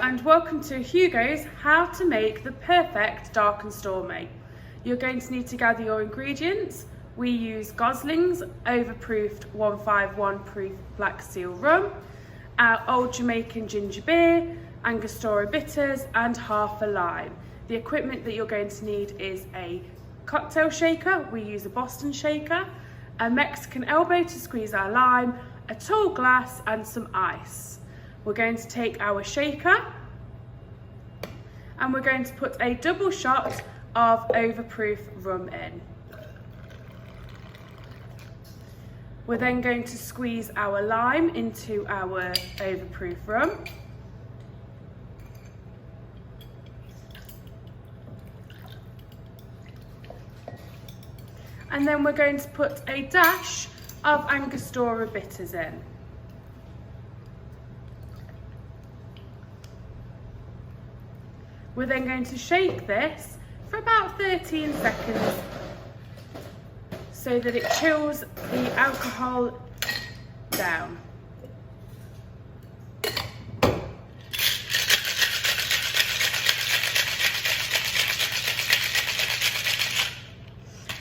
and welcome to Hugo's How to Make the Perfect Dark and Stormy. You're going to need to gather your ingredients. We use Gosling's overproofed 151 proof black seal rum, our old Jamaican ginger beer, Angostura bitters and half a lime. The equipment that you're going to need is a cocktail shaker, we use a Boston shaker, a Mexican elbow to squeeze our lime, a tall glass and some ice. We're going to take our shaker and we're going to put a double shot of overproof rum in. We're then going to squeeze our lime into our overproof rum. And then we're going to put a dash of Angostura bitters in. We're then going to shake this for about 13 seconds so that it chills the alcohol down.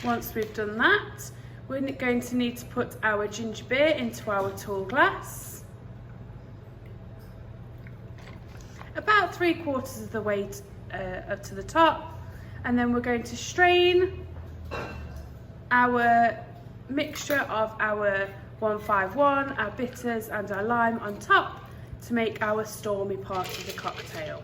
Once we've done that, we're going to need to put our ginger beer into our tall glass. About 3/4 of the way up to the top, and then we're going to strain our mixture of our 151, our bitters and our lime on top to make our stormy part of the cocktail.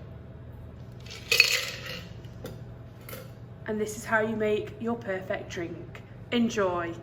And this is how you make your perfect drink. Enjoy!